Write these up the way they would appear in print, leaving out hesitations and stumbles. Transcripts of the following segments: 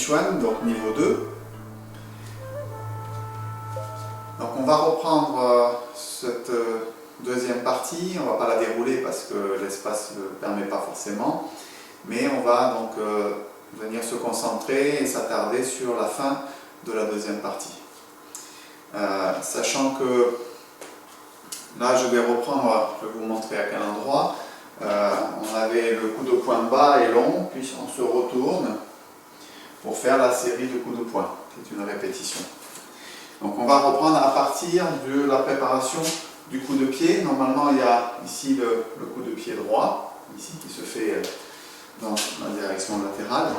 Chuan, donc niveau 2. Donc on va reprendre cette deuxième partie, on ne va pas la dérouler parce que l'espace ne le permet pas forcément, mais on va donc venir se concentrer et s'attarder sur la fin de la deuxième partie. Sachant que là je vais reprendre, je vais vous montrer à quel endroit. On avait le coup de poing bas et long, puis on se retourne pour faire la série de coups de poing, c'est une répétition. Donc on va reprendre à partir de la préparation du coup de pied. Normalement il y a ici le coup de pied droit, ici qui se fait dans la direction latérale,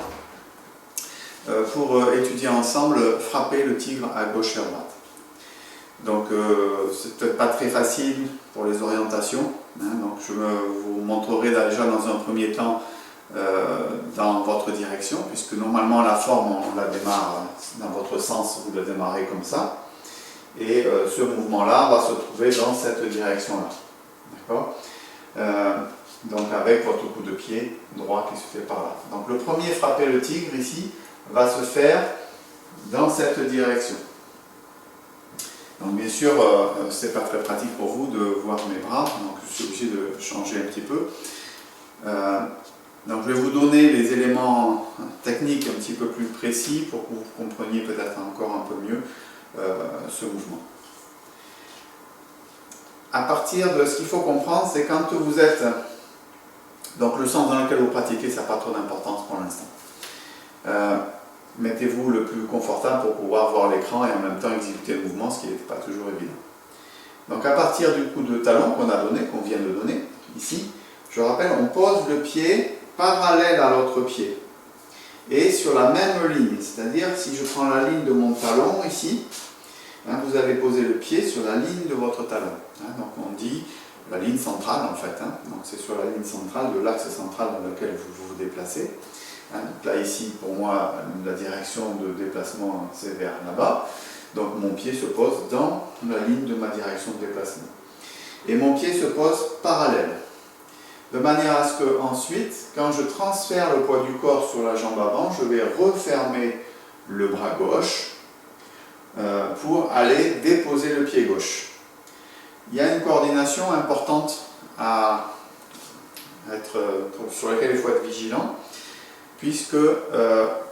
pour étudier ensemble frapper le tigre à gauche et à droite. Donc c'est peut-être pas très facile pour les orientations, hein, donc je vous montrerai déjà dans un premier temps dans votre direction, puisque normalement la forme on la démarre dans votre sens, vous la démarrez comme ça, et ce mouvement là va se trouver dans cette direction là, d'accord, donc avec votre coup de pied droit qui se fait par là. Donc le premier frapper le tigre ici va se faire dans cette direction. Donc bien sûr, c'est pas très pratique pour vous de voir mes bras, donc je suis obligé de changer un petit peu. Donc je vais vous donner les éléments techniques un petit peu plus précis pour que vous compreniez peut-être encore un peu mieux ce mouvement. À partir de ce qu'il faut comprendre, c'est quand vous êtes, donc le sens dans lequel vous pratiquez, ça n'a pas trop d'importance pour l'instant. Mettez-vous le plus confortable pour pouvoir voir l'écran et en même temps exécuter le mouvement, ce qui n'est pas toujours évident. Donc à partir du coup de talon qu'on a donné, qu'on vient de donner, ici, je rappelle, on pose le pied parallèle à l'autre pied et sur la même ligne, c'est-à-dire si je prends la ligne de mon talon ici, hein, vous avez posé le pied sur la ligne de votre talon, hein, donc on dit la ligne centrale en fait, hein, donc c'est sur la ligne centrale de l'axe central dans lequel vous vous déplacez, hein, donc là ici pour moi la direction de déplacement c'est vers là-bas, donc mon pied se pose dans la ligne de ma direction de déplacement et mon pied se pose parallèle, de manière à ce que ensuite, quand je transfère le poids du corps sur la jambe avant, je vais refermer le bras gauche pour aller déposer le pied gauche. Il y a une coordination importante sur laquelle il faut être vigilant, puisque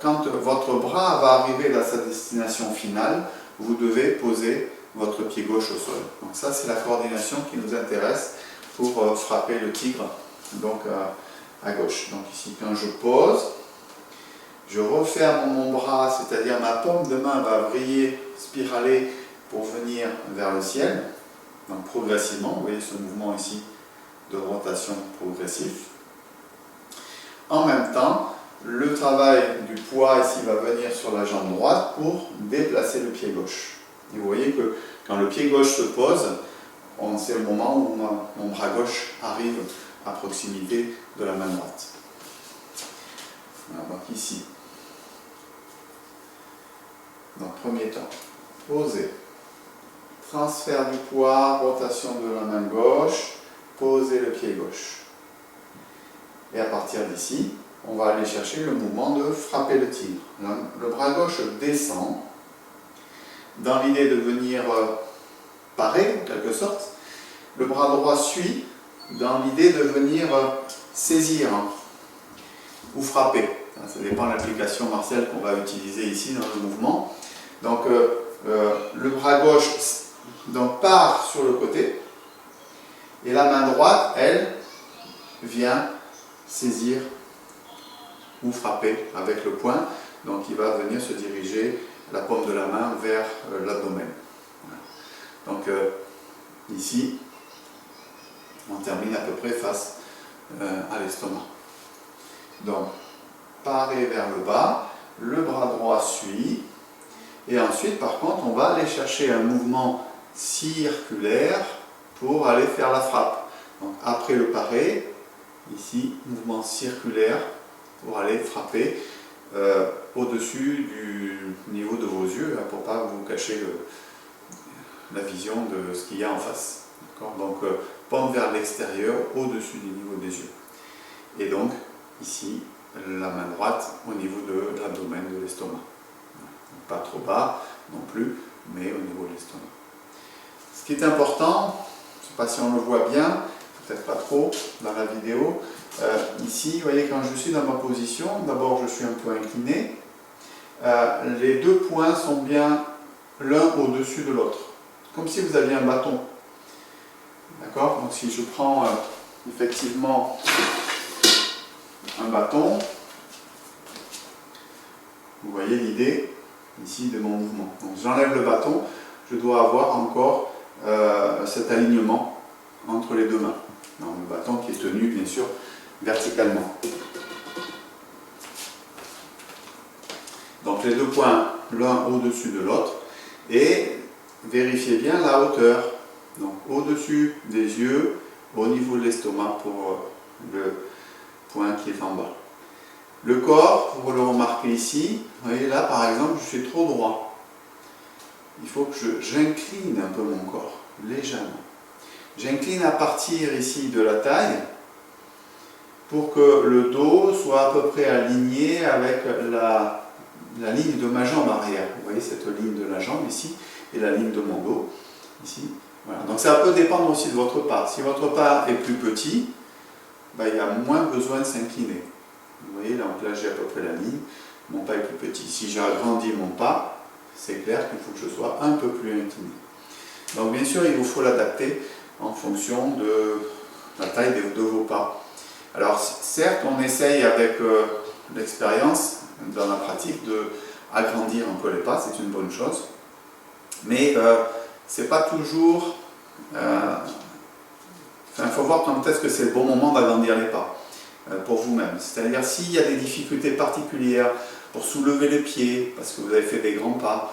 quand votre bras va arriver à sa destination finale, vous devez poser votre pied gauche au sol. Donc ça, c'est la coordination qui nous intéresse pour frapper le tigre, donc à gauche. Donc ici, quand je pose, je referme mon bras, c'est-à-dire ma paume de main va vriller, spiraler pour venir vers le ciel, donc progressivement. Vous voyez ce mouvement ici de rotation progressif. En même temps, le travail du poids ici va venir sur la jambe droite pour déplacer le pied gauche. Et vous voyez que quand le pied gauche se pose, c'est le moment où mon bras gauche arrive à proximité de la main droite. Voilà, donc ici. Donc premier temps, poser, transfert du poids, rotation de la main gauche, poser le pied gauche. Et à partir d'ici, on va aller chercher le mouvement de frapper le tigre. Le bras gauche descend, dans l'idée de venir parer en quelque sorte. Le bras droit suit, dans l'idée de venir saisir ou frapper. Ça dépend de l'application martiale qu'on va utiliser ici dans le mouvement. Donc le bras gauche donc, part sur le côté et la main droite, elle, vient saisir ou frapper avec le poing. Donc il va venir se diriger la paume de la main vers l'abdomen. Voilà. Donc ici, on termine à peu près face à l'estomac. Donc, parer vers le bas, le bras droit suit, et ensuite, par contre, on va aller chercher un mouvement circulaire pour aller faire la frappe. Donc, après le paré, ici, mouvement circulaire pour aller frapper au-dessus du niveau de vos yeux, hein, pour ne pas vous cacher la vision de ce qu'il y a en face. Donc, paume vers l'extérieur, au-dessus du niveau des yeux. Et donc, ici, la main droite au niveau de l'abdomen, de l'estomac. Pas trop bas non plus, mais au niveau de l'estomac. Ce qui est important, je ne sais pas si on le voit bien, peut-être pas trop dans la vidéo, ici, vous voyez, quand je suis dans ma position, d'abord je suis un peu incliné, les deux points sont bien l'un au-dessus de l'autre, comme si vous aviez un bâton. D'accord? Donc si je prends effectivement un bâton, vous voyez l'idée ici de mon mouvement. Donc j'enlève le bâton, je dois avoir encore cet alignement entre les deux mains. Donc, le bâton qui est tenu bien sûr verticalement. Donc les deux points l'un au-dessus de l'autre et vérifiez bien la hauteur. Donc au-dessus des yeux, au niveau de l'estomac pour le point qui est en bas. Le corps, vous le remarquez ici, vous voyez là par exemple je suis trop droit. Il faut que j'incline un peu mon corps, légèrement. J'incline à partir ici de la taille pour que le dos soit à peu près aligné avec la ligne de ma jambe arrière. Vous voyez cette ligne de la jambe ici et la ligne de mon dos ici. Voilà. Donc ça peut dépendre aussi de votre pas. Si votre pas est plus petit, il y a moins besoin de s'incliner. Vous voyez, donc là j'ai à peu près la ligne, mon pas est plus petit. Si j'agrandis mon pas, c'est clair qu'il faut que je sois un peu plus incliné. Donc bien sûr, il vous faut l'adapter en fonction de la taille de vos pas. Alors certes, on essaye avec l'expérience, dans la pratique, d'agrandir un peu les pas, c'est une bonne chose. Mais c'est pas toujours... il faut voir quand est-ce que c'est le bon moment d'agrandir les pas pour vous-même. C'est-à-dire s'il y a des difficultés particulières pour soulever les pieds, parce que vous avez fait des grands pas,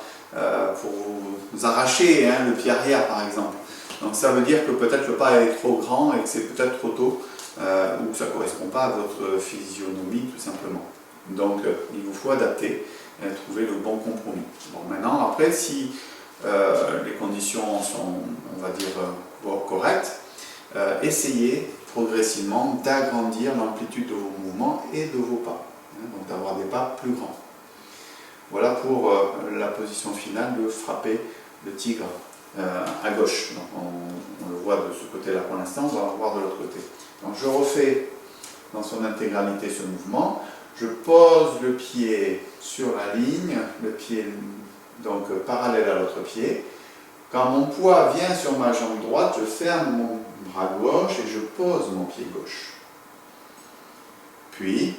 pour vous arracher le pied arrière par exemple. Donc ça veut dire que peut-être le pas est trop grand et que c'est peut-être trop tôt, ou que ça ne correspond pas à votre physionomie tout simplement. Donc il vous faut adapter et trouver le bon compromis. Bon, maintenant, après, si les conditions sont, on va dire, correctes, essayez progressivement d'agrandir l'amplitude de vos mouvements et de vos pas, donc d'avoir des pas plus grands. Voilà pour la position finale de frapper le tigre à gauche. Donc on le voit de ce côté-là pour l'instant, on va le voir de l'autre côté. Donc je refais dans son intégralité ce mouvement, je pose le pied sur la ligne, le pied donc parallèle à l'autre pied. Quand mon poids vient sur ma jambe droite, je ferme mon bras gauche et je pose mon pied gauche. Puis,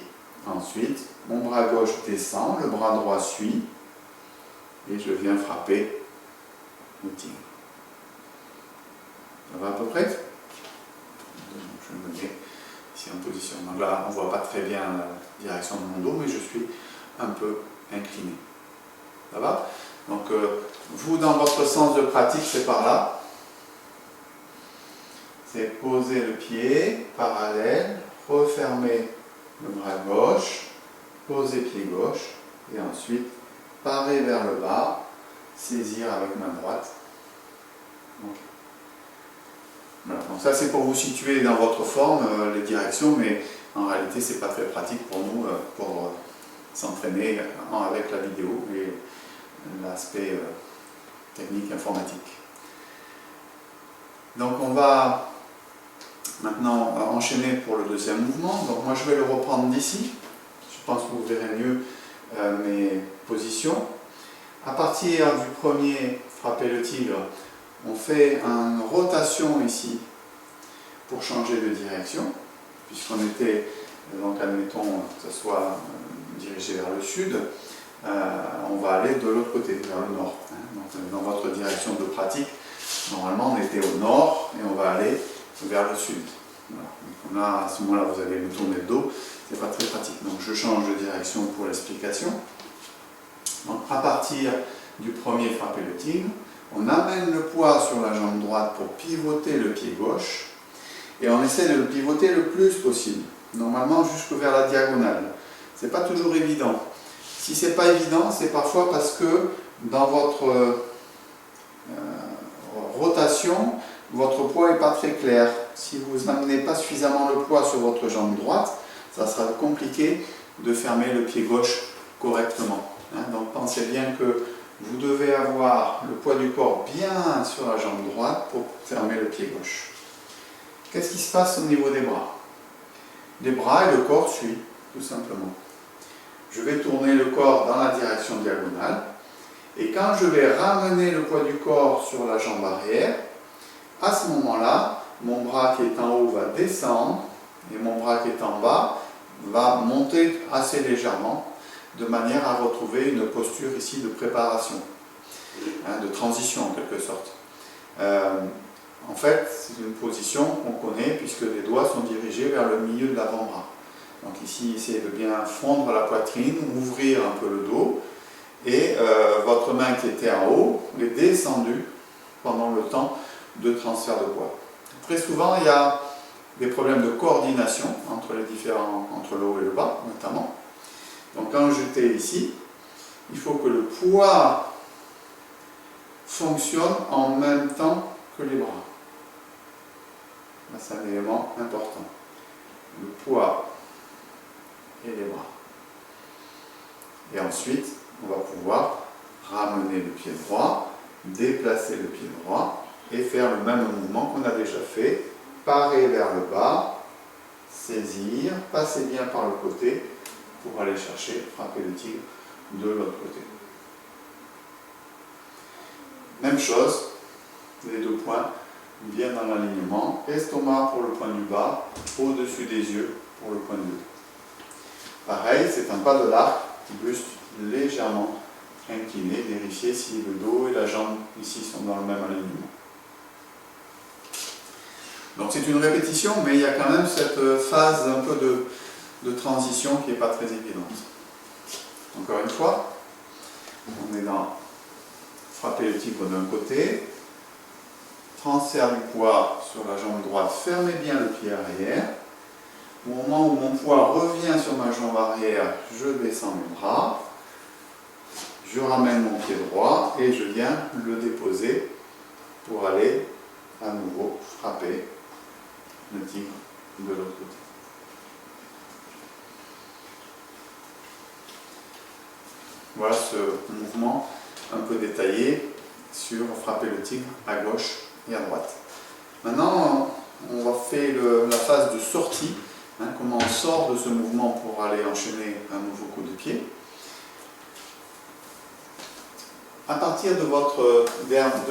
ensuite, mon bras gauche descend, le bras droit suit et je viens frapper le tigre. Ça va à peu près? Je me mets ici en position. Donc là, on ne voit pas très bien la direction de mon dos, mais je suis un peu incliné. Ça va? Donc, vous, dans votre sens de pratique, c'est par là. C'est poser le pied parallèle, refermer le bras gauche, poser pied gauche, et ensuite parer vers le bas, saisir avec main droite. Okay. Voilà. Donc ça c'est pour vous situer dans votre forme, les directions, mais en réalité c'est pas très pratique pour nous pour s'entraîner avec la vidéo et l'aspect technique informatique. Donc on va maintenant enchaîner pour le deuxième mouvement. Donc moi je vais le reprendre d'ici. Je pense que vous verrez mieux mes positions. À partir du premier frapper le tigre, on fait une rotation ici pour changer de direction, puisqu'on était, donc admettons que ce soit dirigé vers le sud, on va aller de l'autre côté, vers le nord. Donc, dans votre direction de pratique, normalement on était au nord et on va aller vers le sud. Voilà. Donc là, à ce moment-là, vous allez me tourner le dos, c'est pas très pratique. Donc je change de direction pour l'explication. Donc à partir du premier frapper le tigre, on amène le poids sur la jambe droite pour pivoter le pied gauche et on essaie de le pivoter le plus possible, normalement jusque vers la diagonale. C'est pas toujours évident. Si c'est pas évident, c'est parfois parce que dans votre rotation, votre poids n'est pas très clair. Si vous n'amenez pas suffisamment le poids sur votre jambe droite, ça sera compliqué de fermer le pied gauche correctement. Donc pensez bien que vous devez avoir le poids du corps bien sur la jambe droite pour fermer le pied gauche. Qu'est-ce qui se passe au niveau des bras? Les bras et le corps suivent, tout simplement. Je vais tourner le corps dans la direction diagonale. Et quand je vais ramener le poids du corps sur la jambe arrière, à ce moment-là, mon bras qui est en haut va descendre et mon bras qui est en bas va monter assez légèrement de manière à retrouver une posture ici de préparation, de transition en quelque sorte. En fait, c'est une position qu'on connaît puisque les doigts sont dirigés vers le milieu de l'avant-bras. Donc ici, essayez de bien fondre la poitrine, ouvrir un peu le dos et votre main qui était en haut est descendue pendant le temps de transfert de poids. Très souvent, il y a des problèmes de coordination entre le haut et le bas, notamment. Donc quand j'étais ici, il faut que le poids fonctionne en même temps que les bras. C'est un élément important. Le poids et les bras. Et ensuite, on va pouvoir ramener le pied droit, déplacer le pied droit et faire le même mouvement qu'on a déjà fait. Parer vers le bas, saisir, passer bien par le côté pour aller chercher, frapper le tigre de l'autre côté. Même chose, les deux points bien dans l'alignement, estomac pour le point du bas, au-dessus des yeux pour le point du haut. Pareil, c'est un pas de l'arc, buste légèrement incliné, vérifiez si le dos et la jambe ici sont dans le même alignement. Donc c'est une répétition, mais il y a quand même cette phase un peu de transition qui n'est pas très évidente. Encore une fois, on est dans frapper le tigre d'un côté, transfert du poids sur la jambe droite, fermez bien le pied arrière. Au moment où mon poids revient sur ma jambe arrière, je descends mes bras, je ramène mon pied droit et je viens le déposer pour aller à nouveau frapper le tigre de l'autre côté. Voilà ce mouvement un peu détaillé sur frapper le tigre à gauche et à droite. Maintenant, on va faire la phase de sortie, comment on sort de ce mouvement pour aller enchaîner un nouveau coup de pied. À partir de votre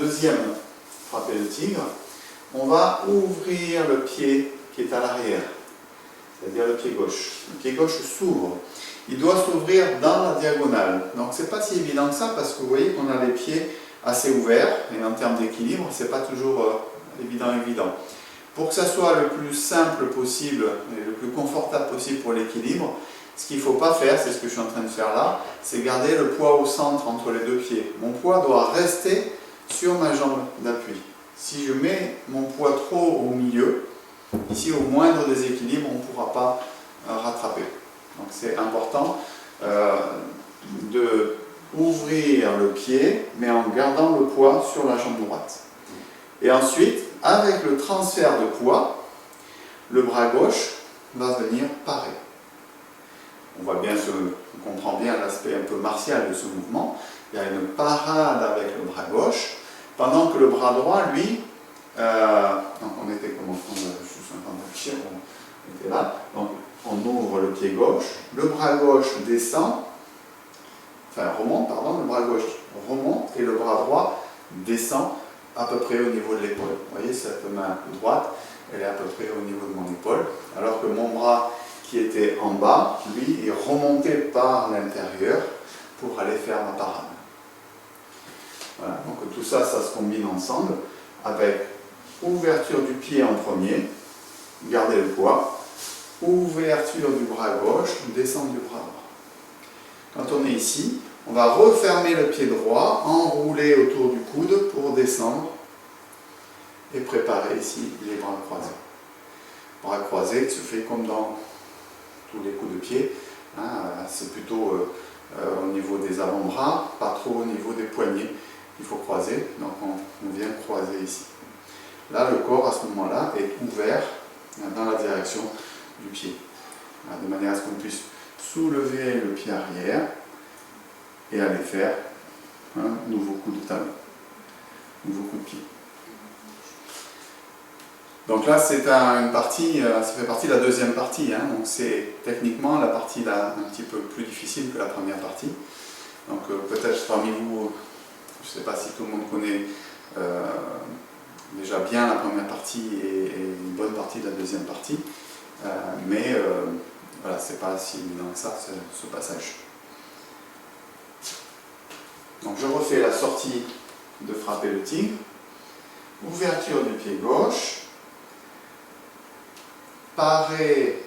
deuxième frapper le tigre, on va ouvrir le pied qui est à l'arrière, c'est-à-dire le pied gauche. Le pied gauche s'ouvre. Il doit s'ouvrir dans la diagonale. Donc c'est pas si évident que ça parce que vous voyez qu'on a les pieds assez ouverts et en termes d'équilibre, c'est pas toujours évident. Pour que ça soit le plus simple possible et le plus confortable possible pour l'équilibre, ce qu'il ne faut pas faire, c'est ce que je suis en train de faire là, c'est garder le poids au centre entre les deux pieds. Mon poids doit rester sur ma jambe d'appui. Si je mets mon poids trop au milieu, ici au moindre déséquilibre, on ne pourra pas rattraper. Donc c'est important de ouvrir le pied, mais en gardant le poids sur la jambe droite. Et ensuite, avec le transfert de poids, le bras gauche va venir parer. On comprend bien l'aspect un peu martial de ce mouvement. Il y a une parade avec le bras gauche, pendant que le bras droit, lui, donc on était comment, je suis en train de réfléchir, on était là, donc on ouvre le pied gauche, le bras gauche remonte, le bras gauche remonte et le bras droit descend à peu près au niveau de l'épaule. Vous voyez, cette main droite, elle est à peu près au niveau de mon épaule, alors que mon bras qui était en bas, lui, est remonté par l'intérieur pour aller faire ma parade. Voilà, donc tout ça, ça se combine ensemble avec ouverture du pied en premier, gardez le poids, ouverture du bras gauche, descente du bras droit. Quand on est ici, on va refermer le pied droit, enrouler autour du coude pour descendre et préparer ici les bras croisés. Bras croisés se fait comme dans tous les coups de pied, c'est plutôt au niveau des avant-bras, pas trop au niveau des poignets qu'il faut croiser, donc on vient croiser ici. Là, le corps à ce moment-là est ouvert dans la direction du pied, de manière à ce qu'on puisse soulever le pied arrière et aller faire un nouveau coup de talon, nouveau coup de pied. Donc là, c'est une partie, ça fait partie de la deuxième partie, hein, donc c'est techniquement la partie là, un petit peu plus difficile que la première partie. Donc peut-être parmi vous, je ne sais pas si tout le monde connaît déjà bien la première partie et une bonne partie de la deuxième partie, mais voilà, c'est pas si évident que ça, ce passage. Donc je refais la sortie de frapper le tigre, ouverture du pied gauche, parer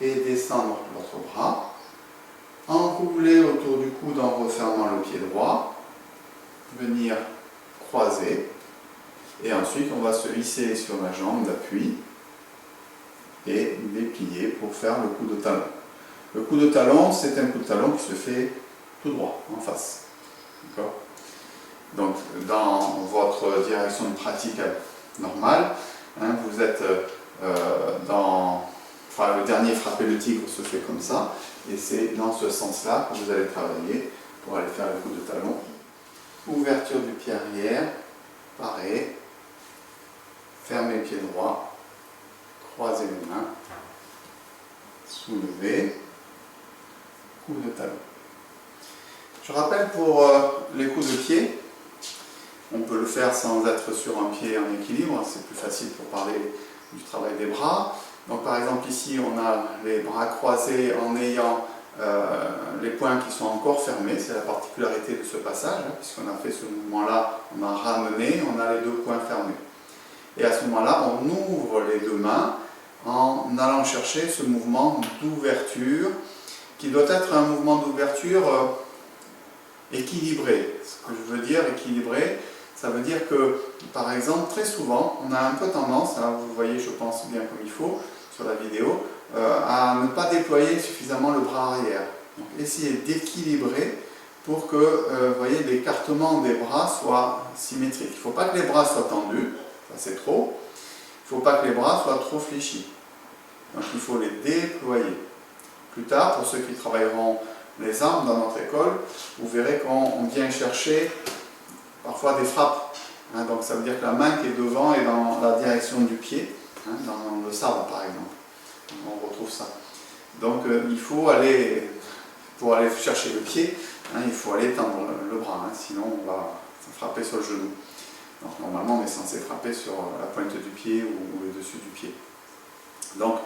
et descendre l'autre bras, enrouler autour du coude en refermant le pied droit, venir croiser, et ensuite on va se hisser sur la jambe d'appui et déplier pour faire le coup de talon. Le coup de talon, c'est un coup de talon qui se fait tout droit, en face. D'accord ? Donc, dans votre direction de pratique normale, hein, vous êtes enfin, le dernier frapper le tigre se fait comme ça, et c'est dans ce sens-là que vous allez travailler pour aller faire le coup de talon. Ouverture du pied arrière, parer, fermez le pied droit, croisez les mains, soulevez, coup de talon. Je rappelle pour les coups de pied, on peut le faire sans être sur un pied en équilibre, c'est plus facile pour parler du travail des bras. Donc par exemple ici on a les bras croisés en ayant les poings qui sont encore fermés, c'est la particularité de ce passage, hein, puisqu'on a fait ce mouvement-là, on a ramené, on a les deux poings fermés. Et à ce moment-là, on ouvre les deux mains en allant chercher ce mouvement d'ouverture, qui doit être un mouvement d'ouverture équilibré. Ce que je veux dire équilibré, ça veut dire que, par exemple, très souvent, on a un peu tendance, hein, vous voyez, je pense bien comme il faut, sur la vidéo, à ne pas déployer suffisamment le bras arrière. Donc, essayez d'équilibrer pour que vous voyez, l'écartement des bras soit symétrique. Il ne faut pas que les bras soient tendus, ça c'est trop. Il ne faut pas que les bras soient trop fléchis. Donc il faut les déployer. Plus tard, pour ceux qui travailleront les armes dans notre école, vous verrez qu'on vient chercher parfois des frappes. Hein, donc ça veut dire que la main qui est devant est dans la direction du pied, hein, dans le sabre par exemple. On retrouve ça. Donc il faut aller, pour aller chercher le pied, hein, il faut aller tendre le bras, hein, sinon on va frapper sur le genou. Donc normalement on est censé frapper sur la pointe du pied ou le dessus du pied. Donc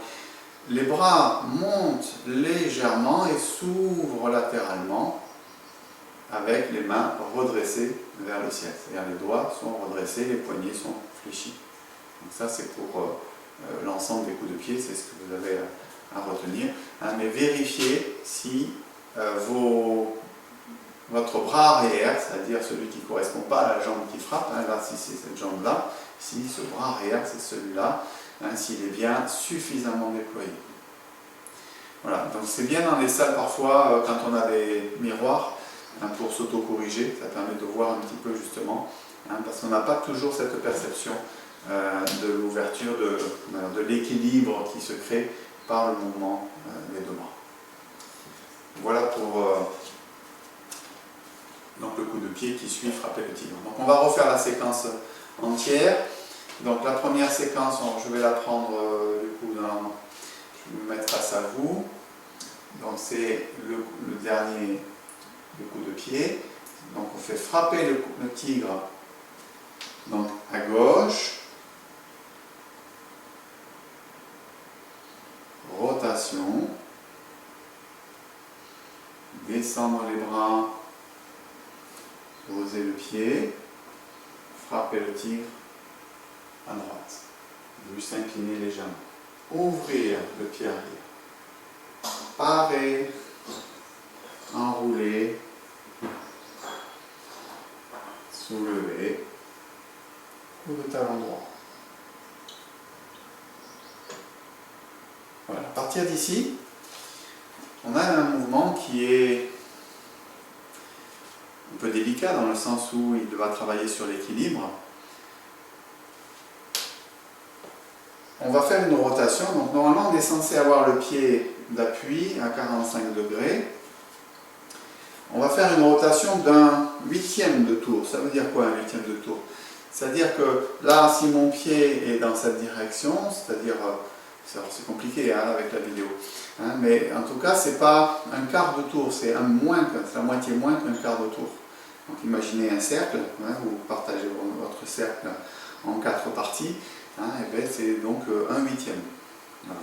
les bras montent légèrement et s'ouvrent latéralement avec les mains redressées vers le ciel. C'est-à-dire les doigts sont redressés, les poignets sont fléchis. Donc ça c'est pour l'ensemble des coups de pied, c'est ce que vous avez à retenir. Hein, mais vérifiez si votre bras arrière, c'est-à-dire celui qui ne correspond pas à la jambe qui frappe, hein, là si c'est cette jambe-là, si ce bras arrière c'est celui-là, hein, s'il est bien suffisamment déployé. Voilà, donc c'est bien dans les salles parfois, quand on a des miroirs, hein, pour s'auto-corriger, ça permet de voir un petit peu justement, hein, parce qu'on n'a pas toujours cette perception de l'ouverture, de l'équilibre qui se crée par le mouvement des deux bras. Voilà pour donc le coup de pied qui suit frapper le tigre. Donc on va refaire la séquence entière. Donc la première séquence, je vais la prendre du coup, je vais me mettre face à vous. Donc c'est le dernier coup de pied. Donc on fait frapper le tigre donc à gauche, rotation, descendre les bras, poser le pied, frapper le tigre à droite, juste incliner légèrement, ouvrir le pied arrière, parer, enrouler, soulever, coup de talon droit. Voilà. À partir d'ici, on a un mouvement qui est un peu délicat dans le sens où il va travailler sur l'équilibre. On va faire une rotation, donc normalement on est censé avoir le pied d'appui à 45 degrés. On va faire une rotation d'un huitième de tour. Ça veut dire quoi un huitième de tour? C'est-à-dire que là, si mon pied est dans cette direction, c'est-à-dire, c'est compliqué hein, avec la vidéo, hein, mais en tout cas, c'est pas un quart de tour, c'est la moitié moins qu'un quart de tour. Donc imaginez un cercle, hein, vous partagez votre cercle en 4 parties, hein, et bien c'est donc un huitième. Voilà.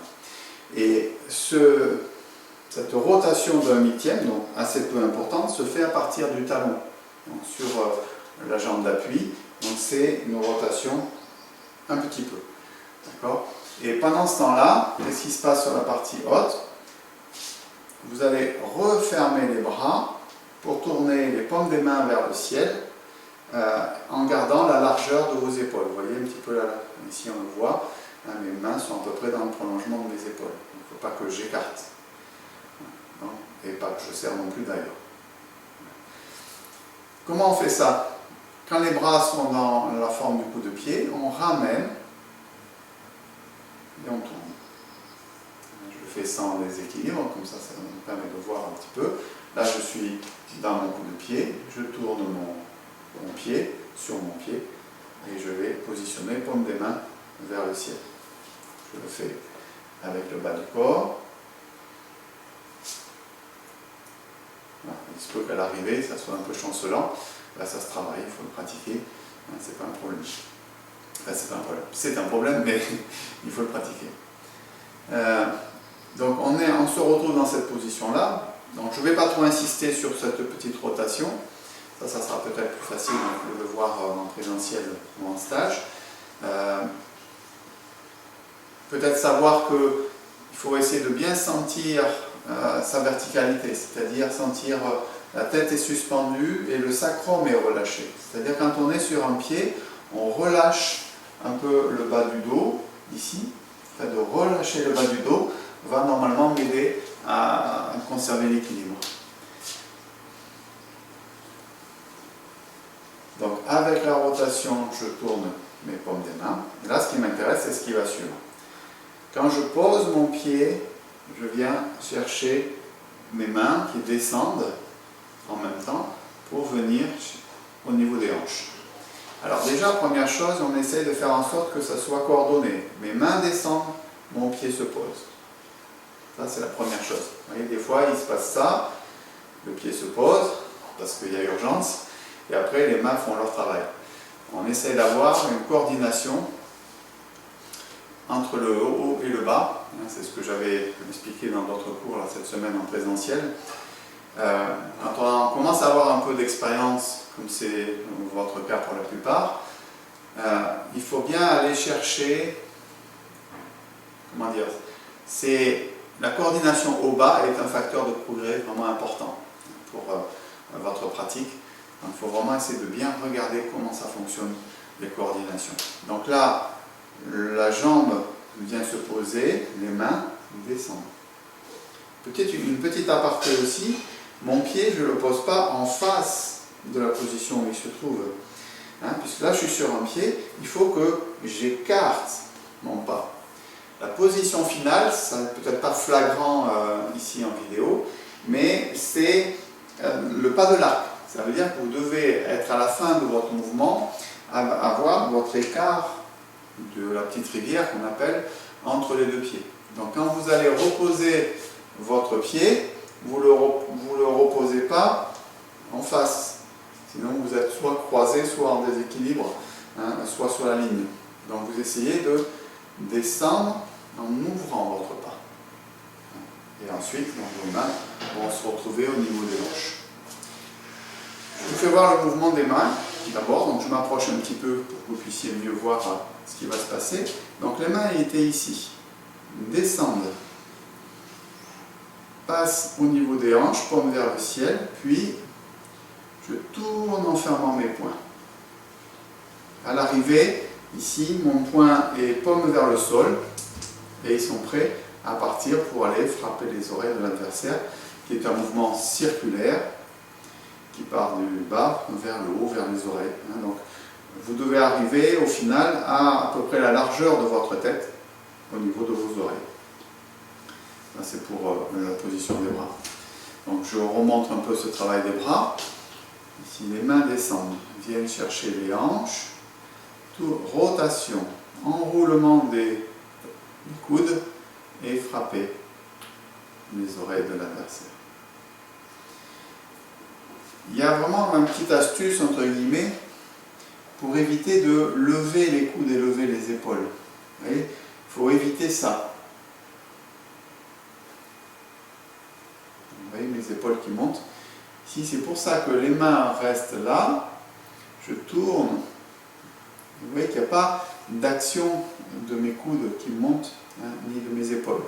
Et cette rotation d'un huitième, donc assez peu importante, se fait à partir du talon, donc sur la jambe d'appui. Donc c'est une rotation un petit peu. D'accord? Et pendant ce temps-là, qu'est-ce qui se passe sur la partie haute? Vous allez refermer les bras pour tourner les paumes des mains vers le ciel en gardant la largeur de vos épaules. Vous voyez un petit peu là, ici on le voit, hein, mes mains sont à peu près dans le prolongement de mes épaules. Il ne faut pas que j'écarte. Et pas que je serre non plus d'ailleurs. Comment on fait ça? Quand les bras sont dans la forme du coup de pied, on ramène et on tourne. Je le fais sans déséquilibre, comme ça, ça me permet de voir un petit peu. Là, je suis dans mon coup de pied, je tourne mon pied sur mon pied et je vais positionner paume des mains vers le ciel. Je le fais avec le bas du corps. Voilà. Il se peut qu'à l'arrivée, ça soit un peu chancelant. Là, ça se travaille, il faut le pratiquer. C'est pas un problème. Enfin, c'est pas un problème. C'est un problème, mais il faut le pratiquer. Donc, on se retrouve dans cette position-là. Donc, je ne vais pas trop insister sur cette petite rotation. Ça sera peut-être plus facile de le voir en présentiel ou en stage. Peut-être savoir qu'il faut essayer de bien sentir sa verticalité, c'est-à-dire sentir la tête est suspendue et le sacrum est relâché. C'est-à-dire quand on est sur un pied, on relâche un peu le bas du dos, ici. Le fait de relâcher le bas du dos va normalement m'aider à conserver l'équilibre. Donc avec la rotation, je tourne mes paumes des mains. Et là, ce qui m'intéresse, c'est ce qui va suivre. Quand je pose mon pied, je viens chercher mes mains qui descendent en même temps pour venir au niveau des hanches. Alors déjà, première chose, on essaye de faire en sorte que ça soit coordonné. Mes mains descendent, mon pied se pose. Ça, c'est la première chose. Vous voyez, des fois, il se passe ça, le pied se pose, parce qu'il y a urgence, et après, les mains font leur travail. On essaye d'avoir une coordination entre le haut et le bas. C'est ce que j'avais expliqué dans d'autres cours là, cette semaine en présentiel. Quand on commence à avoir un peu d'expérience, comme c'est votre cas pour la plupart, il faut bien aller chercher, comment dire, la coordination au bas est un facteur de progrès vraiment important pour votre pratique. Donc, il faut vraiment essayer de bien regarder comment ça fonctionne, les coordinations. Donc là, la jambe vient se poser, les mains descendent. Peut-être une petite aparté aussi, mon pied, je ne le pose pas en face de la position où il se trouve. Puisque là, je suis sur un pied, il faut que j'écarte mon pas. La position finale, ça n'est peut-être pas flagrant ici en vidéo, mais c'est le pas de l'arc. Ça veut dire que vous devez être à la fin de votre mouvement, avoir votre écart de la petite rivière qu'on appelle entre les deux pieds. Donc quand vous allez reposer votre pied, vous ne le reposez pas en face. Sinon vous êtes soit croisé, soit en déséquilibre, soit sur la ligne. Donc vous essayez de descendre en ouvrant votre pas. Et ensuite, vos mains vont se retrouver au niveau des hanches. Je vous fais voir le mouvement des mains d'abord, donc je m'approche un petit peu pour que vous puissiez mieux voir ce qui va se passer. Donc les mains étaient ici, descendent, passent au niveau des hanches, paume vers le ciel, puis je tourne en fermant mes poings. À l'arrivée, ici, mon poing est paume vers le sol et ils sont prêts à partir pour aller frapper les oreilles de l'adversaire, qui est un mouvement circulaire qui part du bas vers le haut, vers les oreilles. Donc, vous devez arriver au final à peu près la largeur de votre tête au niveau de vos oreilles. Ça c'est pour la position des bras. Donc je remonte un peu ce travail des bras. Ici les mains descendent, viennent chercher les hanches. Rotation, enroulement des coudes et frapper les oreilles de l'adversaire. Il y a vraiment une petite astuce entre guillemets pour éviter de lever les coudes et lever les épaules. Vous voyez, il faut éviter ça. Vous voyez mes épaules qui montent. Ici c'est pour ça que les mains restent là. Je tourne. Vous voyez qu'il n'y a pas d'action de mes coudes qui montent, hein, ni de mes épaules.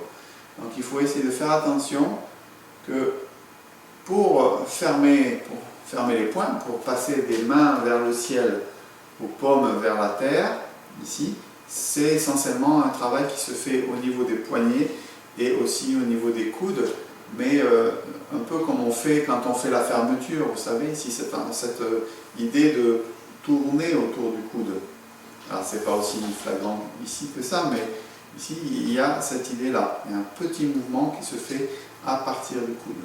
Donc il faut essayer de faire attention que pour fermer les poings, pour passer des mains vers le ciel aux paumes vers la terre, ici, c'est essentiellement un travail qui se fait au niveau des poignets et aussi au niveau des coudes, mais un peu comme on fait quand on fait la fermeture, vous savez, ici cette idée de tourner autour du coude. Alors c'est pas aussi flagrant ici que ça, mais ici il y a cette idée-là. Il y a un petit mouvement qui se fait à partir du coude.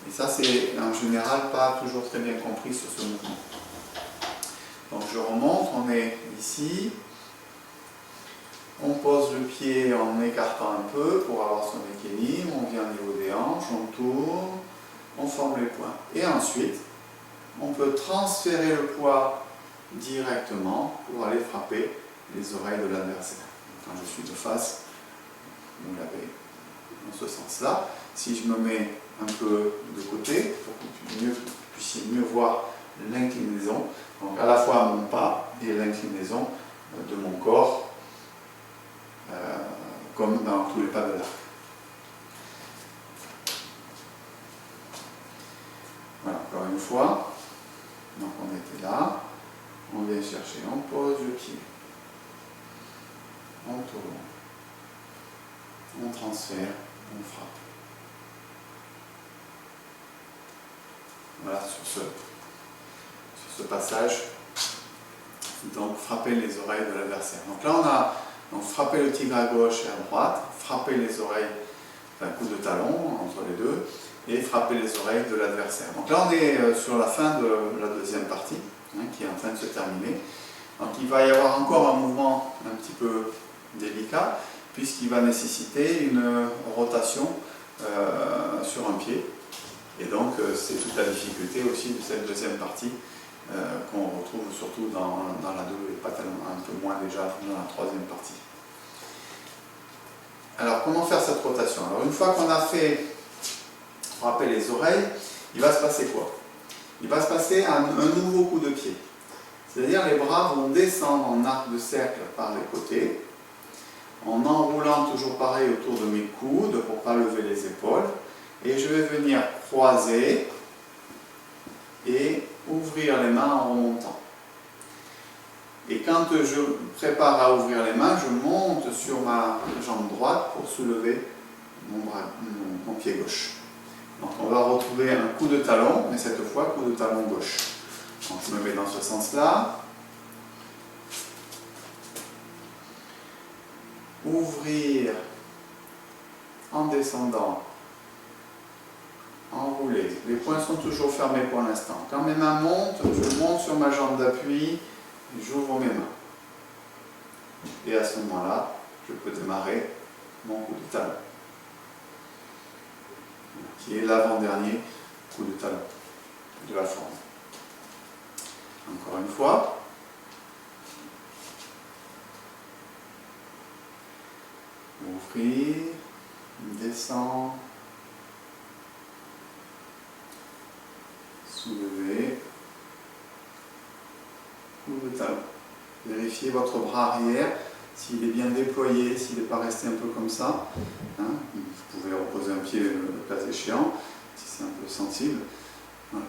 Et ça c'est en général pas toujours très bien compris sur ce mouvement. Donc je remonte, on est ici. On pose le pied en écartant un peu pour avoir son équilibre. On vient au niveau des hanches, on tourne, on forme les poings. Et ensuite, on peut transférer le poids directement pour aller frapper les oreilles de l'adversaire. Quand je suis de face, vous l'avez dans ce sens-là. Si je me mets un peu de côté, pour que vous puissiez mieux voir l'inclinaison, donc à la fois mon pas et l'inclinaison de mon corps, comme dans tous les pas de l'arc. Voilà, encore une fois. Donc on était là, on vient chercher, on pose le pied, on tourne, on transfère, on frappe. Voilà, sur ce passage, donc frapper les oreilles de l'adversaire. Donc là on a frappé le tigre à gauche et à droite, frapper les oreilles, enfin coup de talon entre les deux, et frapper les oreilles de l'adversaire. Donc là on est sur la fin de la deuxième partie, hein, qui est en train de se terminer. Donc il va y avoir encore un mouvement un petit peu délicat, puisqu'il va nécessiter une rotation sur un pied. Et donc c'est toute la difficulté aussi de cette deuxième partie qu'on retrouve surtout dans la 2 et pas tellement, un peu moins déjà dans la troisième partie. Alors comment faire cette rotation? Alors une fois qu'on a fait frapper les oreilles, il va se passer quoi? Il va se passer un nouveau coup de pied. C'est-à-dire les bras vont descendre en arc de cercle par les côtés, en enroulant toujours pareil autour de mes coudes pour ne pas lever les épaules. Et je vais venir croiser et ouvrir les mains en remontant. Et quand je prépare à ouvrir les mains, je monte sur ma jambe droite pour soulever mon pied gauche. Donc on va retrouver un coup de talon, mais cette fois coup de talon gauche. Donc je me mets dans ce sens-là. Ouvrir en descendant. Enrouler. Les poings sont toujours fermés pour l'instant. Quand mes mains montent, je monte sur ma jambe d'appui, j'ouvre mes mains. Et à ce moment-là, je peux démarrer mon coup de talon, qui est l'avant-dernier coup de talon de la forme. Encore une fois. Ouvrir, descendre. Soulever, coup de talon. Vérifiez votre bras arrière, s'il est bien déployé, s'il n'est pas resté un peu comme ça. Hein. Vous pouvez reposer un pied le cas échéant, si c'est un peu sensible. Voilà.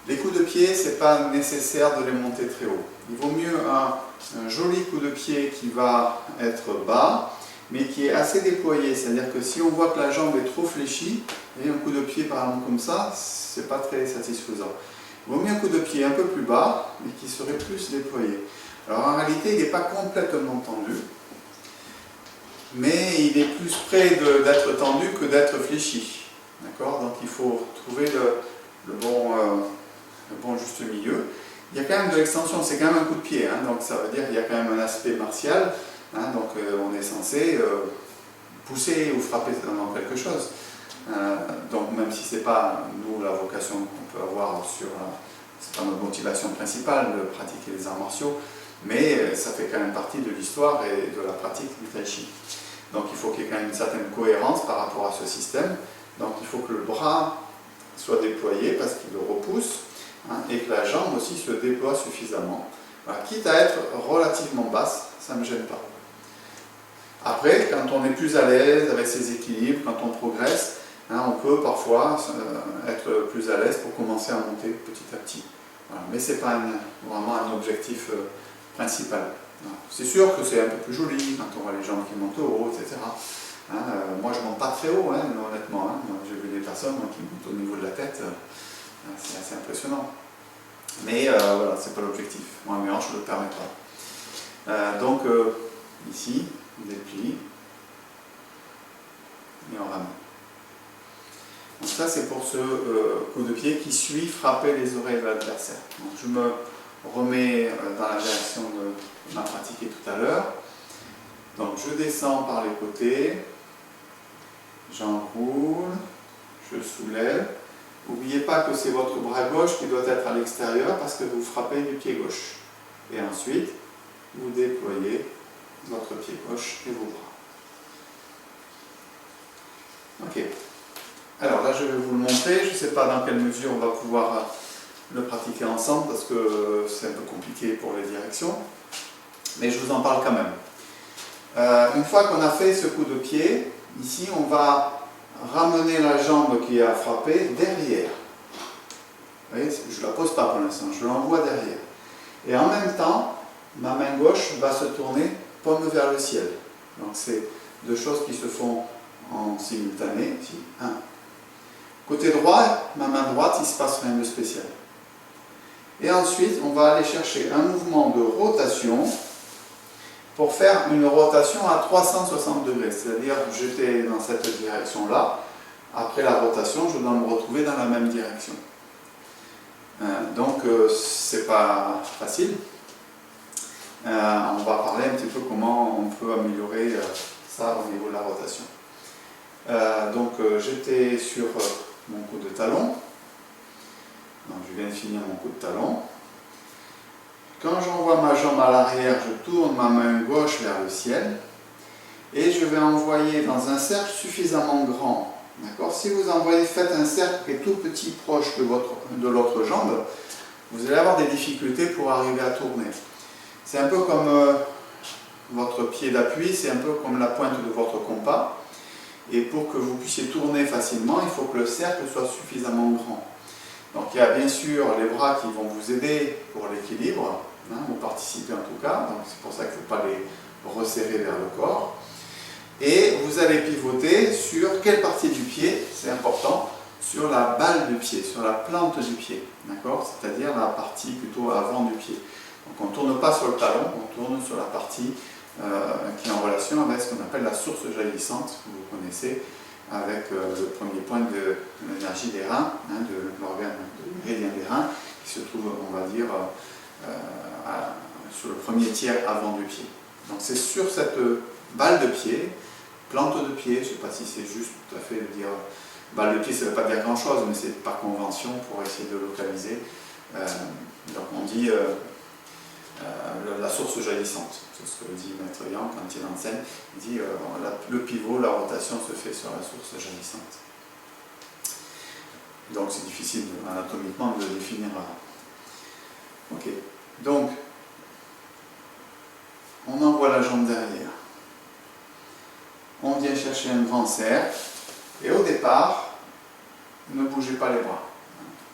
Les coups de pied, ce n'est pas nécessaire de les monter très haut. Il vaut mieux un joli coup de pied qui va être bas, mais qui est assez déployé. C'est-à-dire que si on voit que la jambe est trop fléchie, et un coup de pied par exemple comme ça, c'est pas très satisfaisant. Il vaut mieux un coup de pied un peu plus bas, mais qui serait plus déployé. Alors en réalité, il n'est pas complètement tendu. mais il est plus près d'être tendu que d'être fléchi. D'accord? Donc il faut trouver le bon juste milieu. Il y a quand même de l'extension, c'est quand même un coup de pied, hein, donc ça veut dire qu'il y a quand même un aspect martial, hein, donc on est censé pousser ou frapper dans quelque chose. Donc même si c'est pas nous la vocation qu'on peut avoir c'est pas notre motivation principale de pratiquer les arts martiaux, mais ça fait quand même partie de l'histoire et de la pratique du tai chi. Donc il faut qu'il y ait quand même une certaine cohérence par rapport à ce système. Donc il faut que le bras soit déployé parce qu'il le repousse, hein, et que la jambe aussi se déploie suffisamment. Voilà, quitte à être relativement basse, ça ne me gêne pas. Après, quand on est plus à l'aise avec ses équilibres, quand on progresse, hein, on peut parfois être plus à l'aise pour commencer à monter petit à petit. Voilà. Mais ce n'est pas vraiment un objectif principal. Voilà. C'est sûr que c'est un peu plus joli quand on voit les jambes qui montent au haut, etc. Hein, moi je ne monte pas très haut, hein, honnêtement. Hein. J'ai vu des personnes qui montent au niveau de la tête, c'est assez impressionnant. Mais voilà, ce n'est pas l'objectif. Moi, mes hanches ne le permettent pas. Donc ici, on déplie et on ramène. Donc ça c'est pour ce coup de pied qui suit frapper les oreilles de l'adversaire. Je me remets dans la direction de ma pratiquée tout à l'heure. Donc je descends par les côtés, j'enroule, je soulève. N'oubliez pas que c'est votre bras gauche qui doit être à l'extérieur parce que vous frappez du pied gauche. Et ensuite, vous déployez votre pied gauche et vos bras. Ok. Alors là, je vais vous le montrer. Je ne sais pas dans quelle mesure on va pouvoir le pratiquer ensemble parce que c'est un peu compliqué pour les directions. Mais je vous en parle quand même. Une fois qu'on a fait ce coup de pied, ici, on va ramener la jambe qui a frappé derrière. Vous voyez, je ne la pose pas pour l'instant, je l'envoie derrière. Et en même temps, ma main gauche va se tourner paume vers le ciel. Donc c'est deux choses qui se font en simultané. Ici. Côté droit, ma main droite, il ne se passe rien de spécial. Et ensuite, on va aller chercher un mouvement de rotation pour faire une rotation à 360 degrés. C'est-à-dire, j'étais dans cette direction-là. Après la rotation, je dois me retrouver dans la même direction. Donc, c'est pas facile. On va parler un petit peu comment on peut améliorer ça au niveau de la rotation. Donc, j'étais sur mon coup de talon. Donc, je viens de finir mon coup de talon. Quand j'envoie ma jambe à l'arrière, je tourne ma main gauche vers le ciel et je vais envoyer dans un cercle suffisamment grand. D'accord ? Si vous envoyez, faites un cercle qui est tout petit proche de l'autre jambe, vous allez avoir des difficultés pour arriver à tourner. C'est un peu comme votre pied d'appui, c'est un peu comme la pointe de votre compas. Et pour que vous puissiez tourner facilement, il faut que le cercle soit suffisamment grand. Donc il y a bien sûr les bras qui vont vous aider pour l'équilibre, hein, ou participer en tout cas, donc c'est pour ça qu'il ne faut pas les resserrer vers le corps. Et vous allez pivoter sur quelle partie du pied, c'est important, sur la balle du pied, sur la plante du pied, d'accord, c'est-à-dire la partie plutôt avant du pied. Donc on ne tourne pas sur le talon, on tourne sur la partie qui est en relation avec ce qu'on appelle la source jaillissante, que vous connaissez, avec le premier point de l'énergie des reins, hein, de l'organe, de méridien des reins, qui se trouve, on va dire, sur le premier tiers avant du pied. Donc c'est sur cette balle de pied, plante de pied, je ne sais pas si c'est juste tout à fait de dire balle de pied, ça ne veut pas dire grand chose, mais c'est par convention pour essayer de localiser. Donc on dit la source jaillissante, c'est ce que dit Maître Yang quand il enseigne. Il dit le pivot, la rotation se fait sur la source jaillissante. Donc c'est difficile anatomiquement de le définir. Ok, donc on envoie la jambe derrière. On vient chercher un grand cercle et au départ, ne bougez pas les bras.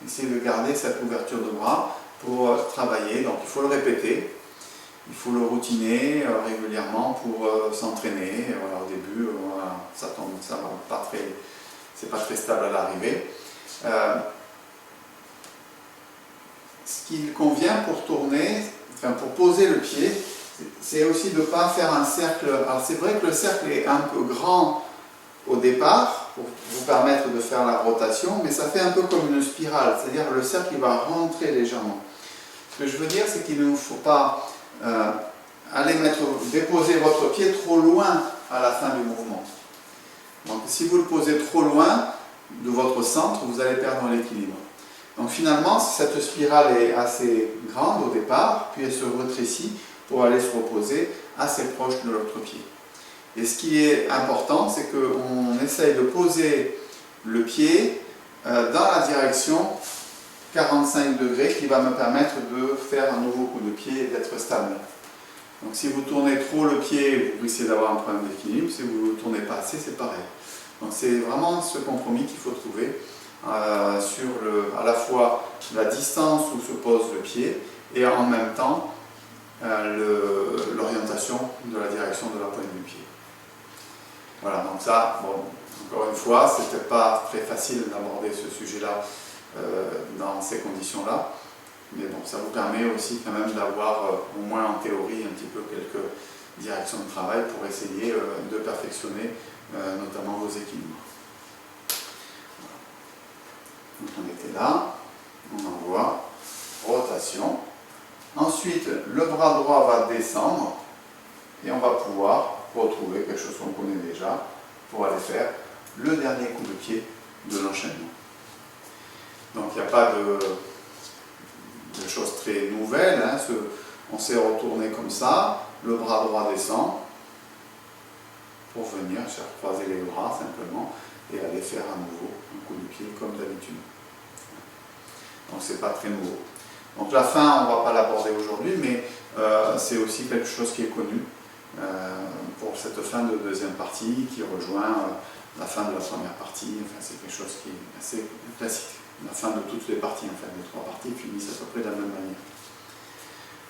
Essayez de garder cette ouverture de bras pour travailler. Donc il faut le répéter, il faut le routiner régulièrement pour s'entraîner. Voilà, au début, voilà, ça tombe, ça va pas très, c'est pas très stable à l'arrivée. Ce qu'il convient pour tourner, enfin pour poser le pied, c'est aussi de ne pas faire un cercle. Alors c'est vrai que le cercle est un peu grand au départ, pour vous permettre de faire la rotation, mais ça fait un peu comme une spirale, c'est-à-dire que le cercle il va rentrer légèrement. Ce que je veux dire, c'est qu'il ne faut pas déposer votre pied trop loin à la fin du mouvement. Donc si vous le posez trop loin de votre centre, vous allez perdre l'équilibre. Donc finalement, cette spirale est assez grande au départ, puis elle se rétrécit pour aller se reposer assez proche de l'autre pied. Et ce qui est important, c'est qu'on essaye de poser le pied dans la direction 45 degrés qui va me permettre de faire un nouveau coup de pied et d'être stable. Donc si vous tournez trop le pied, vous risquez d'avoir un problème d'équilibre. Si vous ne le tournez pas assez, c'est pareil. Donc c'est vraiment ce compromis qu'il faut trouver sur à la fois la distance où se pose le pied et en même temps l'orientation de la direction de la pointe du pied. Voilà, donc ça, bon, encore une fois, c'était pas très facile d'aborder ce sujet-là dans ces conditions-là, mais bon, ça vous permet aussi quand même d'avoir au moins en théorie un petit peu quelques directions de travail pour essayer de perfectionner notamment vos équilibres. Voilà. Donc on était là, on envoie, rotation. Ensuite, le bras droit va descendre et on va pouvoir retrouver quelque chose qu'on connaît déjà pour aller faire le dernier coup de pied de l'enchaînement. Donc il n'y a pas de choses très nouvelles, hein. On s'est retourné comme ça, le bras droit descend pour venir croiser les bras simplement et aller faire à nouveau un coup de pied comme d'habitude. Donc c'est pas très nouveau. Donc la fin, on ne va pas l'aborder aujourd'hui, mais c'est aussi quelque chose qui est connu pour cette fin de deuxième partie qui rejoint la fin de la première partie. Enfin, c'est quelque chose qui est assez classique. La fin de toutes les parties, en fait, les trois parties finissent à peu près de la même manière.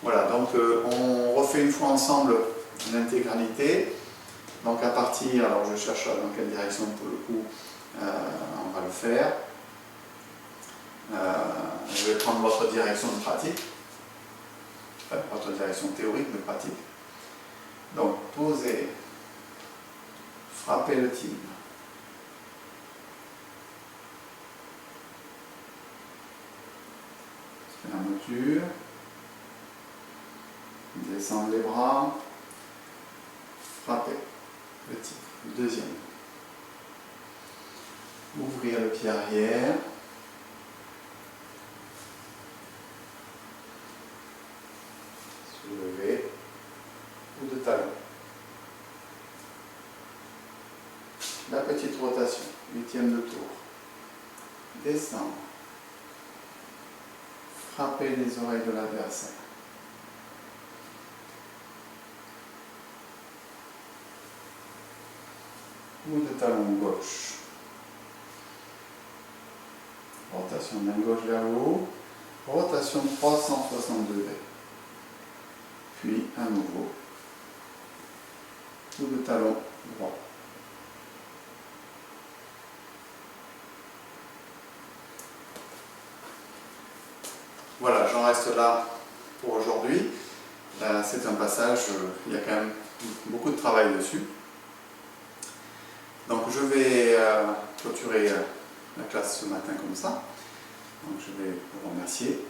Voilà, donc on refait une fois ensemble l'intégralité. Donc à partir, alors je cherche dans quelle direction pour le coup on va le faire. Je vais prendre votre direction de pratique, enfin, votre direction théorique de pratique. Donc posez, frappez le tibre. Fermeture. Descendre les bras. Frappez le tibre. Deuxième. Ouvrir le pied arrière. Soulever. Coup de talon. La petite rotation. Huitième de tour. Descendre. Frapper les oreilles de l'adversaire. Coup de talon gauche. Rotation main gauche vers le haut. Rotation 360 degrés. Puis à nouveau. Coup de talon droit. Voilà, j'en reste là pour aujourd'hui. C'est un passage, il y a quand même beaucoup de travail dessus. Donc je vais clôturer la classe ce matin comme ça. Donc je vais vous remercier.